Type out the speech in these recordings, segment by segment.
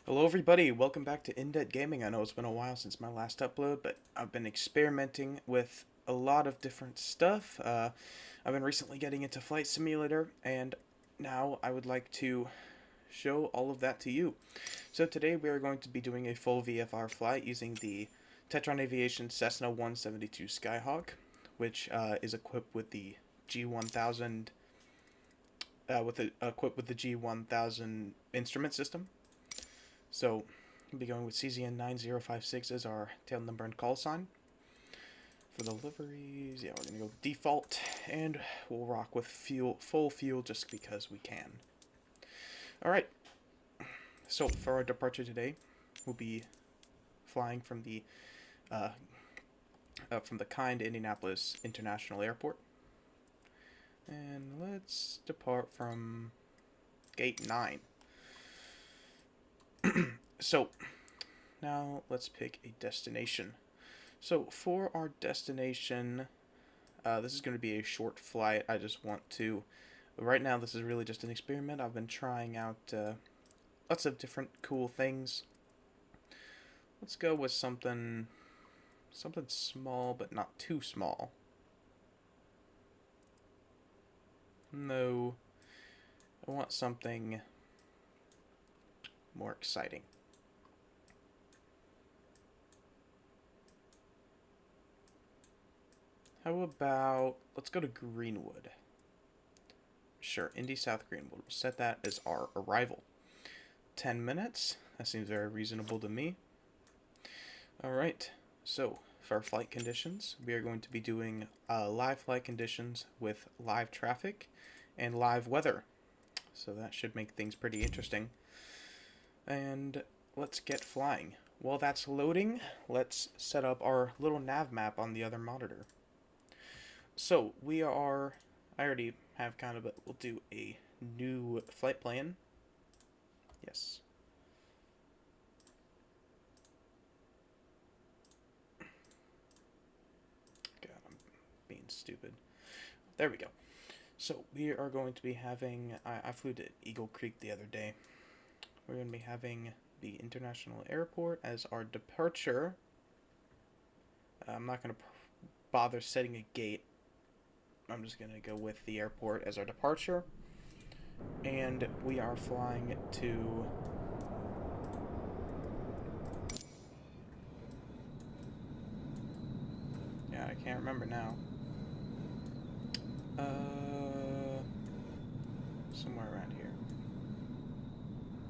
Hello everybody, welcome back to In-Depth Gaming. I know it's been a while since my last upload, but I've been experimenting with a lot of different stuff. I've been recently getting into Flight Simulator, and now I would like to show all of that to you. So today we are going to be doing a full VFR flight using the Tetron Aviation Cessna 172 Skyhawk, which is equipped with the G1000, equipped with the G1000 instrument system. So, we'll be going with CZN 9056 as our tail number and call sign. For the liveries, yeah, we're going to go with default, and we'll rock with full fuel just because we can. Alright, so for our departure today, we'll be flying from the kind Indianapolis International Airport. And let's depart from Gate 9. So, now let's pick a destination. So, for our destination, this is going to be a short flight. I just want to, right now this is really just an experiment. I've been trying out lots of different cool things. Let's go with something small, but not too small. No, I want something more exciting. How about, let's go to Greenwood. Sure, Indy South Greenwood. We'll set that as our arrival. 10 minutes. That seems very reasonable to me. Alright, so for our flight conditions, we are going to be doing live flight conditions with live traffic and live weather. So that should make things pretty interesting. And let's get flying. While that's loading, let's set up our little nav map on the other monitor. So we are, I already have kind of, but we'll do a new flight plan. Yes. God, I'm being stupid. There we go. So we are going to be having, I flew to Eagle Creek the other day. We're going to be having the International Airport as our departure. I'm not going to bother setting a gate. I'm just going to go with the airport as our departure. And we are flying to... Yeah, I can't remember now. Somewhere around here.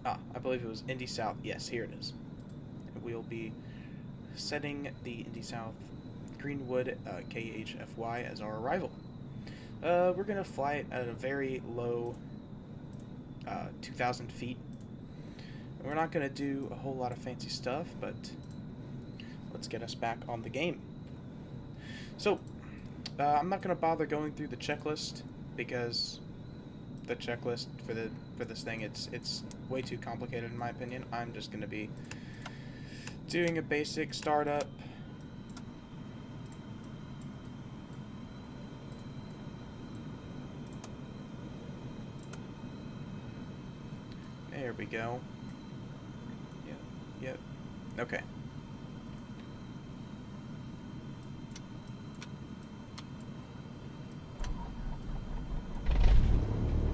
I believe it was Indy South. Yes, here it is. We'll be setting the Indy South Greenwood KHFY as our arrival. We're going to fly it at a very low 2,000 feet. We're not going to do a whole lot of fancy stuff, but let's get us back on the game. So, I'm not going to bother going through the checklist because the checklist for this thing, it's way too complicated in my opinion. I'm just going to be doing a basic startup. There we go. Yep. Okay.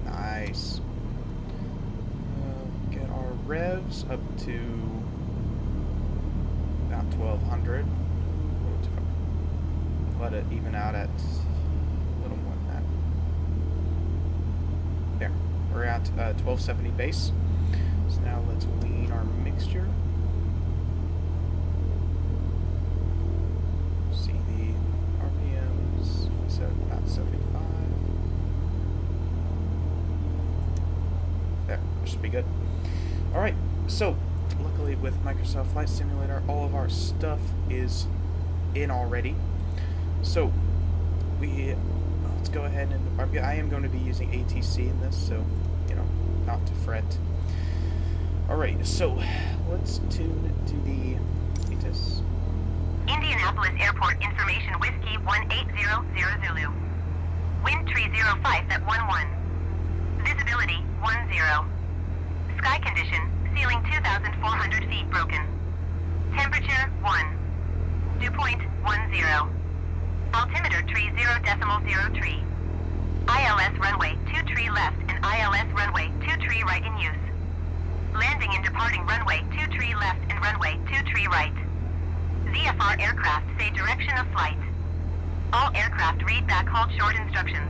Nice. Get our revs up to about 1200. Let it even out at a little more than that. There. We're at 1270 base. So now let's wean our mixture. See the RPMs. We said about 75. There, should be good. Alright, so luckily with Microsoft Flight Simulator, all of our stuff is in already. So let's go ahead and I am going to be using ATC in this, so not to fret. Alright, so let's tune to the ATIS. Indianapolis Airport information Whiskey 1800 Zulu. Wind tree 05 at 11. Visibility 10. Sky condition ceiling 2,400 feet broken. Temperature 1. Dew point 10. Altimeter tree 0.03. ILS runway 23 left and ILS runway 23 right in use. Landing and departing runway 23 left and runway 23 right. VFR aircraft say direction of flight. All aircraft read back hold short instructions.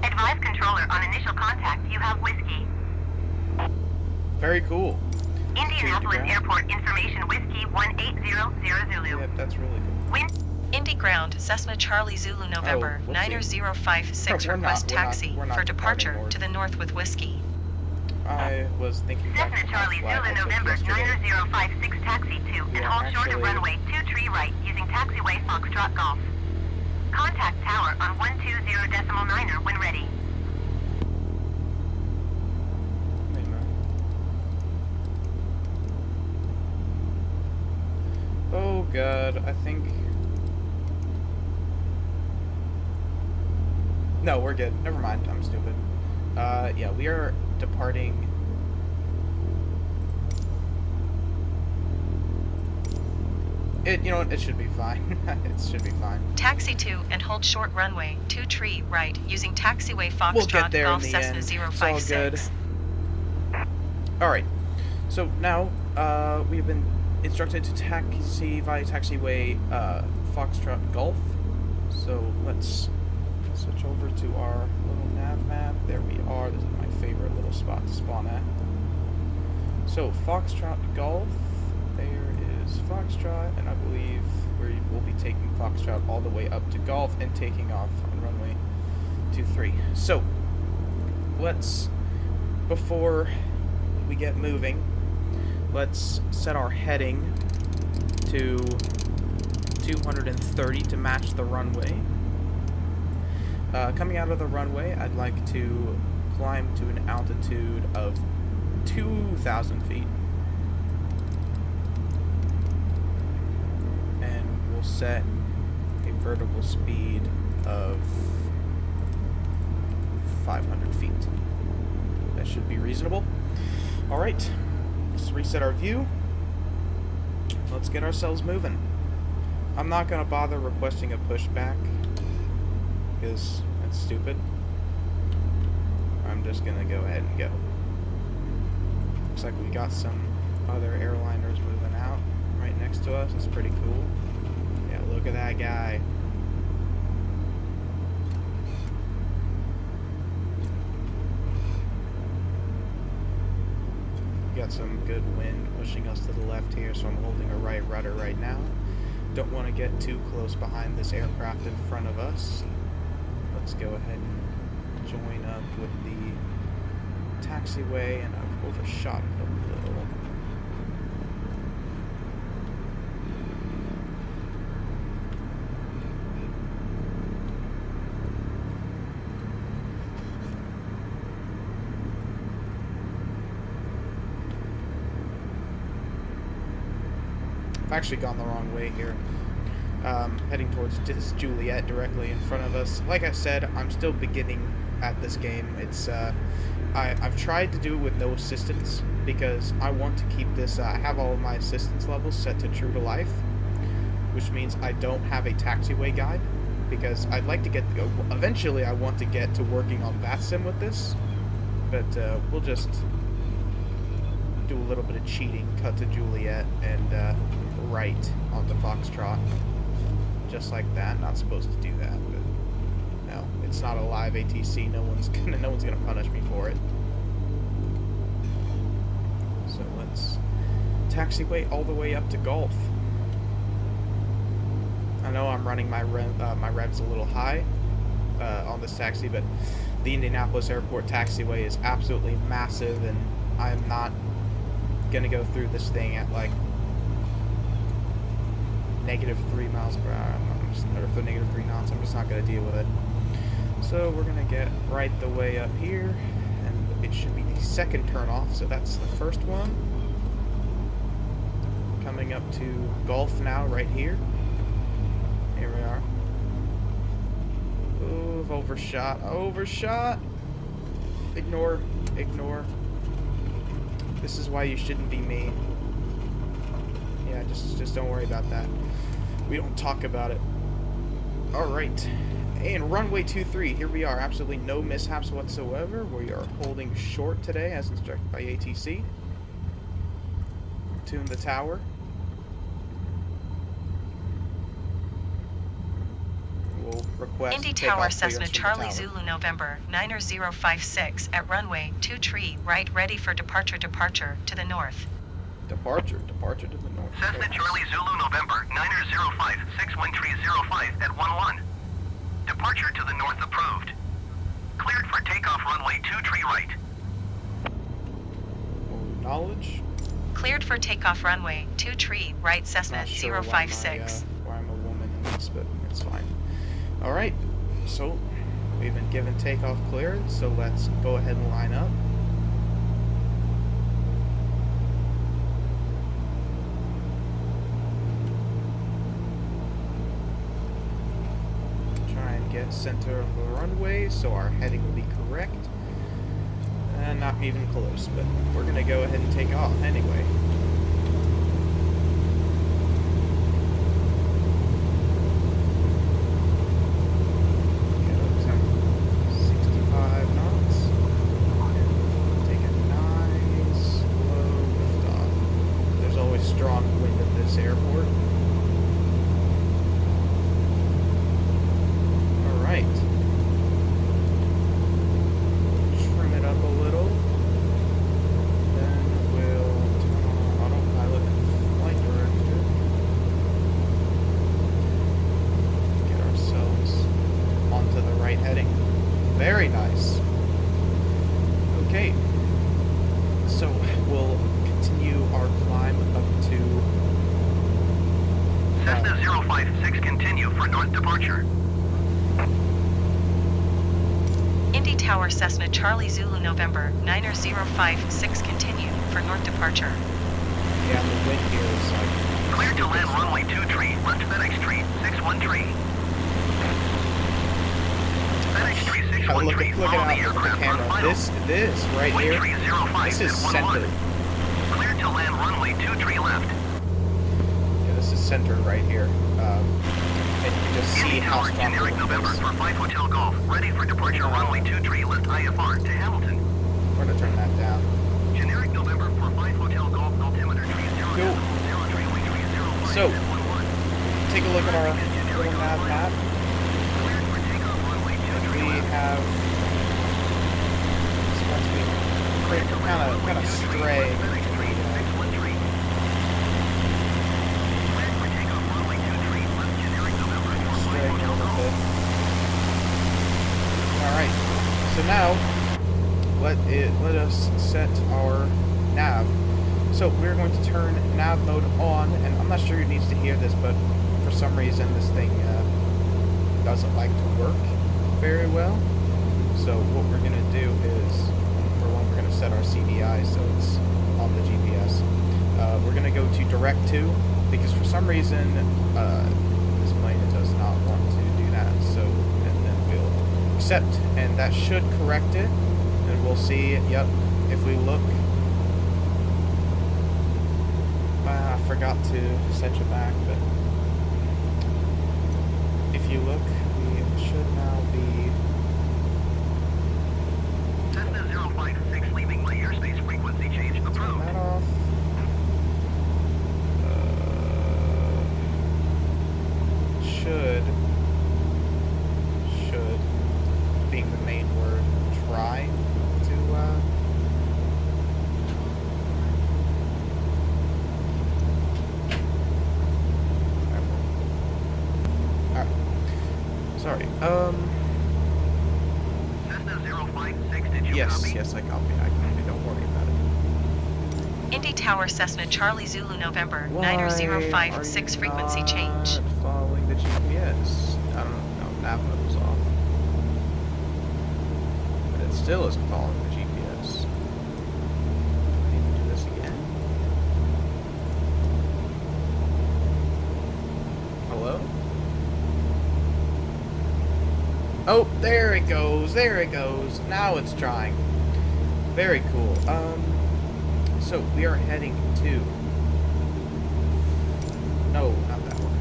Advise controller on initial contact you have whiskey. Very cool. Indianapolis Airport information whiskey 1800 Zulu. Yep, that's really cool. Wind. Indy ground Cessna Charlie Zulu November 9056 request taxi for departure to the north with whiskey. I was thinking back Cessna to my Charlie flight I Zulu took November yesterday. 9056 taxi to and hold short of runway 23 right using taxiway Foxtrot Golf. Contact tower on 120.9 when ready. Wait a minute. Oh god, I think... No, we're good. Never mind, I'm stupid. Yeah, we are departing... You know what, it should be fine. It should be fine. Taxi to and hold short runway 23 right using taxiway Foxtrot We'll get there in Golf the Cessna end. 056. It's all good. Alright, so now, we've been instructed to taxi via taxiway, Foxtrot Golf. So let's switch over to our little nav map. There we are. This is my favorite little spot to spawn at. So, Foxtrot Golf. There is Foxtrot, and I believe we will be taking Foxtrot all the way up to Golf and taking off on runway 23. So, let's, before we get moving, let's set our heading to 230 to match the runway. Coming out of the runway, I'd like to climb to an altitude of 2,000 feet. And we'll set a vertical speed of 500 feet. That should be reasonable. Alright, let's reset our view. Let's get ourselves moving. I'm not going to bother requesting a pushback, because that's stupid. I'm just gonna go ahead and go. Looks like we got some other airliners moving out right next to us. It's pretty cool. Yeah, look at that guy. We got some good wind pushing us to the left here, so I'm holding a right rudder right now. Don't want to get too close behind this aircraft in front of us. Let's go ahead and join up with the taxiway, and I've overshot it a little. I've actually gone the wrong way here. Heading towards Juliet directly in front of us. Like I said, I'm still beginning at this game. It's I've tried to do it with no assistance because I want to keep this. I have all of my assistance levels set to true to life, which means I don't have a taxiway guide because I'd like to get. Eventually, I want to get to working on VATSIM with this, but we'll just do a little bit of cheating. Cut to Juliet and right onto Foxtrot. Just like that. Not supposed to do that, but no, it's not a live ATC. No one's gonna punish me for it. So let's taxiway all the way up to Golf. I know I'm running my revs a little high on this taxi, but the Indianapolis Airport taxiway is absolutely massive, and I'm not gonna go through this thing at like -3 miles per hour, or for -3 knots. I'm just not going to deal with it. So we're going to get right the way up here, and it should be the second turn off, so that's the first one. Coming up to Golf now, right here. Here we are. Ooh, I've overshot. Overshot! Ignore. This is why you shouldn't be me. Yeah, just don't worry about that. We don't talk about it. Alright. And runway 23, here we are. Absolutely no mishaps whatsoever. We are holding short today as instructed by ATC. Tune the tower. We'll request Indy takeoff Tower clearance Cessna from the Charlie tower. Zulu November 90056 at runway 23 right, ready for departure to the north. Departure to the north. Cessna Very nice. Charlie Zulu November 905 61305 at 11. Departure to the north approved. Cleared for takeoff runway 23 right. Knowledge. Cleared for takeoff runway 23 right Cessna Not sure 056. why I'm a woman in this, but it's fine. Alright, so we've been given takeoff clearance, so let's go ahead and line up. Try and get center of the runway so our heading will be correct. Not even close, but we're going to go ahead and take off anyway. Get up to 65 knots. Take a nice slow liftoff. There's always strong wind at this airport. Alright. Trim it up a little. Then we'll turn on autopilot and flight director. Get ourselves onto the right heading. Very nice. Okay. So we'll continue our climb up to Cessna 056 continue for north departure. Indy Tower Cessna Charlie Zulu November 90056 continue for north departure. yeah, the wind here is like Cleared to land runway 23 left FedEx Street 613. FedEx Street look 613 at follow the the aircraft on camera. final. This right here. 1305 This is at 11. centered. Cleared to land runway 23 left. Yeah, this is centered right here. And you can just see Indy how Tower strong the generic wind November is. for 5 Hotel Golf. Ready for departure runway 23 left IFR to Hamilton. We're gonna turn that down. Generic November for 5 Hotel Golf altimeter 30 Cool. 03 So, take a look at our little nav map. Cleared for takeoff runway 23 We left. have supposed to be kind of stray. FedEx Street 613. Cleared for takeoff runway 23 left generic November for 5 Straying a Hotel little Golf. bit. Alright, so now let us set our nav. So we're going to turn nav mode on, and I'm not sure who needs to hear this, but for some reason this thing doesn't like to work very well. So what we're going to do is, for one, we're going to set our CDI so it's on the GPS. We're going to go to direct to, because for some reason this plane does not want to do that. So, and then we'll accept, and that should correct it. And we'll see, yep, if we look, I forgot to set you back, but if you look, we should now be, Cessna 056 leaving my airspace frequency change turn approved. that off. Should, being the main word, try to, alright. Sorry, Cessna 056, did you yes, copy? I copy, don't worry about it. Indy Tower Cessna Charlie Zulu November Why 90056 are you frequency change. not following the GPS? I don't know, nav mode was off. But it still isn't following the GPS. I need to do this again. Hello? Oh, there it goes, now it's trying. Very cool. So we are heading to... No, not that one.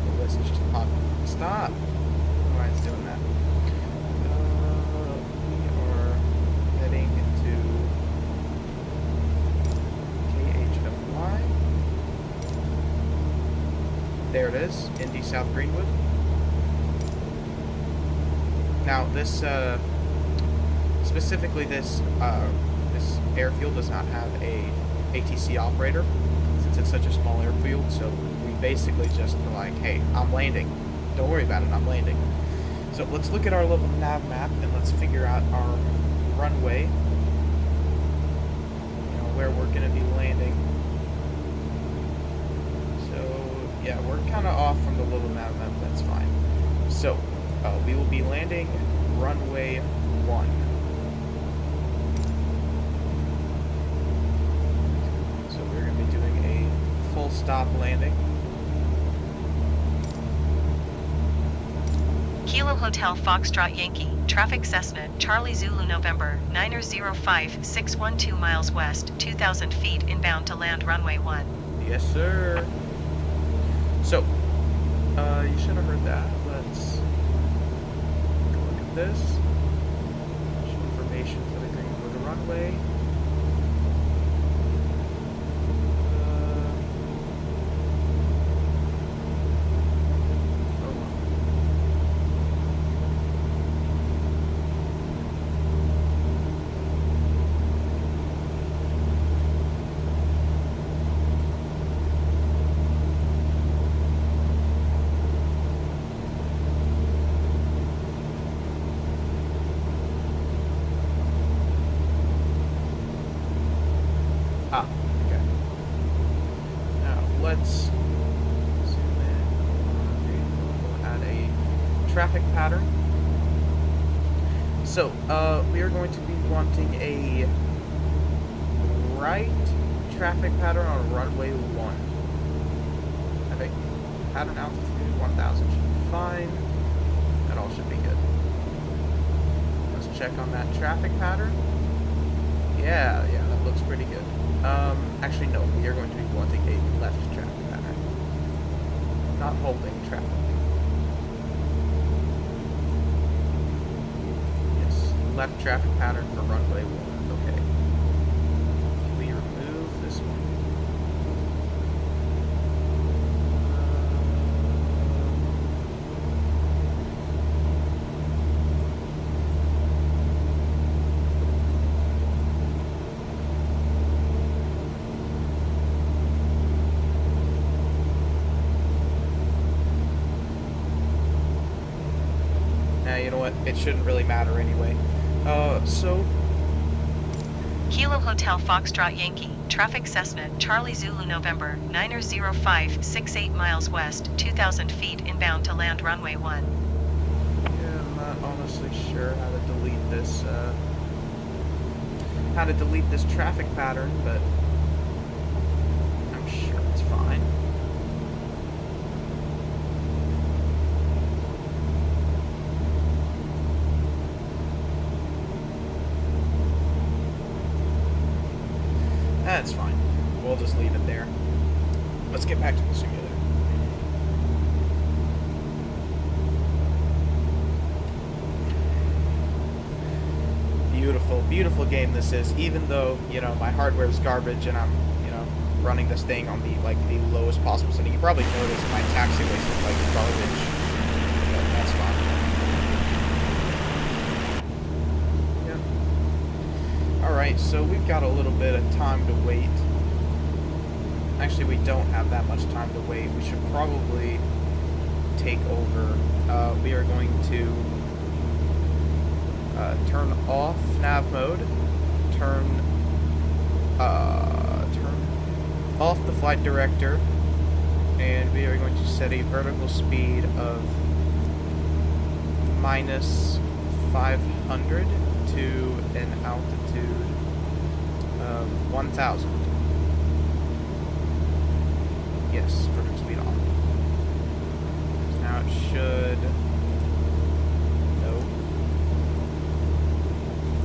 The list is just popping. Stop! Why is it doing that? We are heading to KHFY. There it is, Indy South Greenwood. Now this, specifically this airfield does not have a ATC operator since it's such a small airfield, so we basically just are like, hey, I'm landing. Don't worry about it, I'm landing. So let's look at our little nav map and let's figure out our runway, you know, where we're gonna be landing. So yeah, we're kind of off from the little nav map, that's fine. So we will be landing runway 1. So we're going to be doing a full stop landing. Kilo Hotel Foxtrot Yankee, traffic Cessna, Charlie Zulu November, 905 612 miles west, 2,000 feet inbound to land runway 1. Yes, sir. So, you should have heard that. Let's look at this. Some information for the Greenwood runway. Okay. Now let's zoom in. We'll add a traffic pattern. So, we are going to be wanting a right traffic pattern on runway 1. I think pattern altitude 1000 should be fine. That all should be good. Let's check on that traffic pattern. Yeah, that looks pretty good. Actually, no, we are going to be wanting a left traffic pattern. Not holding traffic. Yes, left traffic pattern for runway 1. Okay. Can we remove this one? You know what? It shouldn't really matter anyway. So... Kilo Hotel Foxtrot Yankee, traffic Cessna, Charlie Zulu November, 905 68 miles west, 2,000 feet inbound to land runway 1. Yeah, I'm not honestly sure how to delete this traffic pattern, but I'm sure it's fine. That's fine. We'll just leave it there. Let's get back to the simulator. Beautiful, beautiful game this is. Even though, you know, my hardware is garbage and I'm, you know, running this thing on the lowest possible setting. You probably noticed my taxiways look like garbage. But that's fine. Alright, so we've got a little bit of time to wait. Actually, we don't have that much time to wait. We should probably take over. We are going to turn off nav mode, turn off the flight director, and we are going to set a vertical speed of -500 to an altitude of 1000. Yes, vertical speed on. Now it should... No.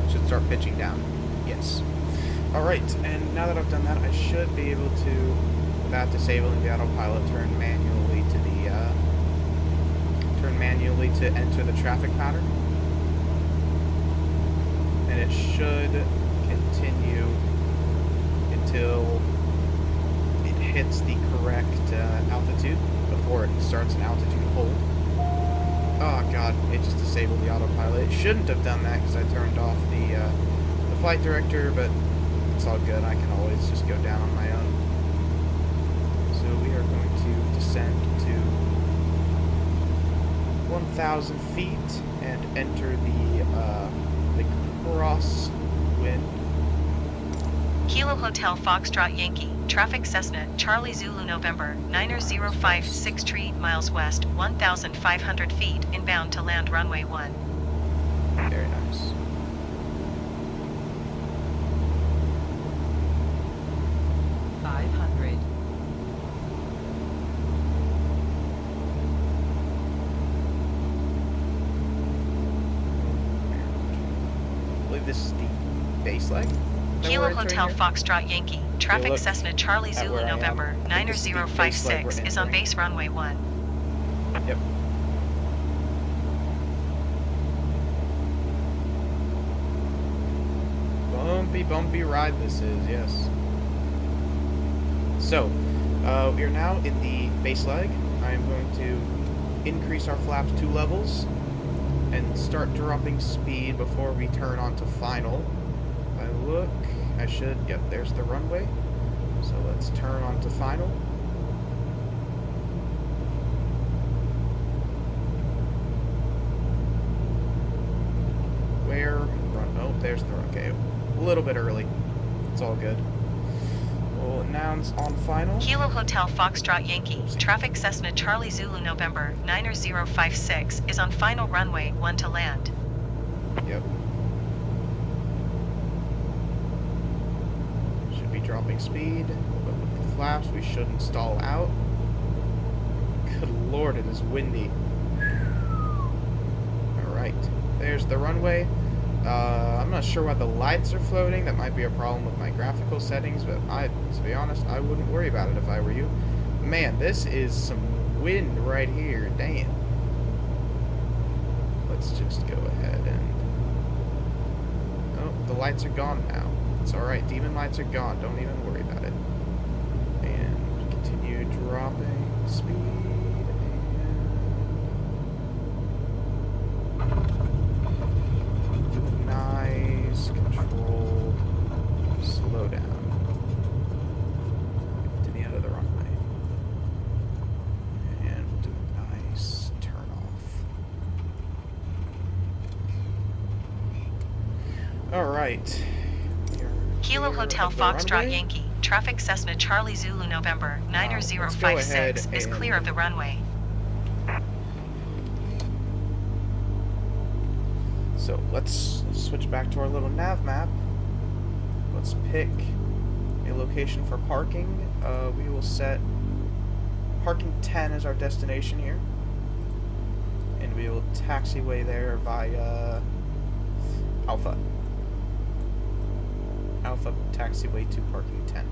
It should start pitching down. Yes. Alright, and now that I've done that, I should be able to, without disabling the autopilot, turn manually to enter the traffic pattern. And it should continue until it hits the correct altitude before it starts an altitude hold. Oh god, it just disabled the autopilot. It shouldn't have done that because I turned off the flight director, but it's all good. I can always just go down on my own. So we are going to descend to 1,000 feet and enter the crosswind. Kilo Hotel Foxtrot Yankee, traffic Cessna, Charlie Zulu November, 9056 6 miles west, 1,500 feet, inbound to land runway 1. Very nice. This is the base leg. Kilo Hotel Foxtrot Yankee, traffic Cessna Charlie Zulu November, 9056 is on base runway 1. Yep. Bumpy ride this is, yes. So, we are now in the base leg. I am going to increase our flaps 2 levels and start dropping speed before we turn on to final. If I look, I should, yep, there's the runway. So let's turn on to final. Where, run, oh, there's the, okay, a little bit early. It's all good. We'll announce on final. Kilo Hotel Foxtrot Yankee, traffic Cessna Charlie Zulu November, 9056 is on final runway 1 to land. Yep. Should be dropping speed, but with the flaps we shouldn't stall out. Good lord, it is windy. Alright, there's the runway. I'm not sure why the lights are floating. That might be a problem with my graphical settings, but to be honest, I wouldn't worry about it if I were you. Man, this is some wind right here. Damn. Let's just go ahead and... Oh, the lights are gone now. It's alright. Demon lights are gone. Don't even worry about it. And continue dropping speed. Controlled slow down to the end of the runway, and we'll do a nice turn off. Alright, Kilo Hotel Foxtrot Yankee, traffic Cessna Charlie Zulu November, 9056 is clear of the runway. So let's switch back to our little nav map. Let's pick a location for parking. We will set parking 10 as our destination here. And we will taxiway there via Alpha. Alpha taxiway to parking 10.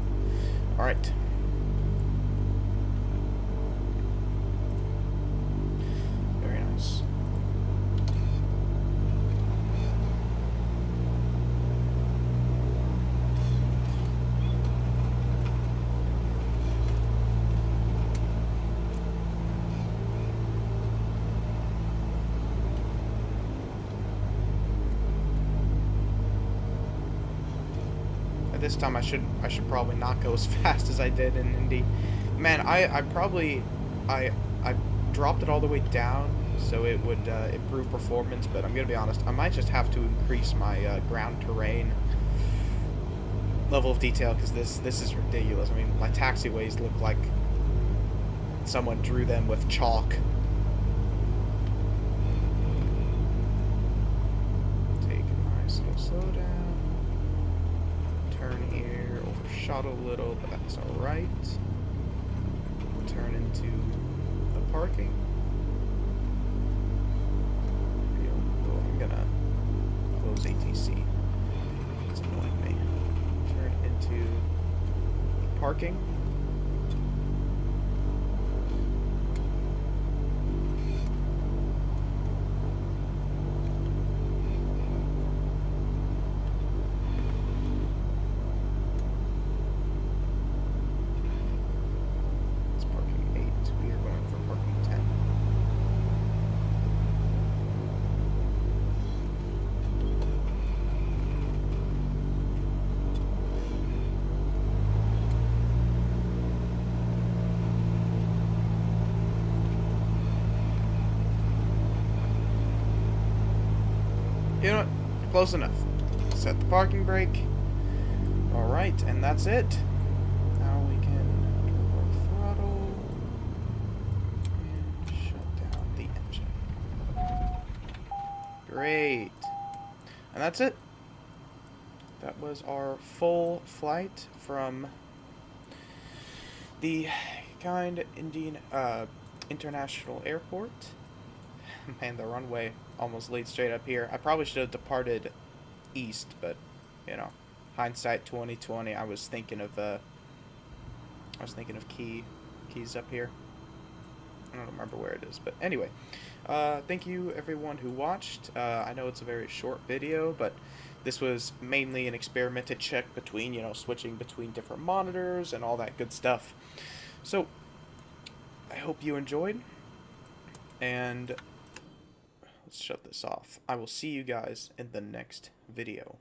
Alright. Very nice. This time I should probably not go as fast as I did in Indy. Man, I dropped it all the way down so it would improve performance, but I'm gonna be honest, I might just have to increase my ground terrain level of detail, because this is ridiculous. I mean, my taxiways look like someone drew them with chalk. Take a nice little slow down. Turn here, overshot a little, but that's alright. Turn into the parking. I'm gonna close ATC. It's annoying me. Turn to parking. It's parking 8. We are going for parking 10. You know what? Close enough. Set the parking brake. Alright, and that's it. Now we can turn our throttle and shut down the engine. Great. And that's it. That was our full flight from the kind Indian International Airport. Man, the runway almost laid straight up here. I probably should have departed east, but you know, hindsight 2020. I was thinking of keys up here. I don't remember where it is, but anyway, thank you everyone who watched. I know it's a very short video, but this was mainly an experiment to check between, you know, switching between different monitors and all that good stuff. So I hope you enjoyed, and let's shut this off. I will see you guys in the next video.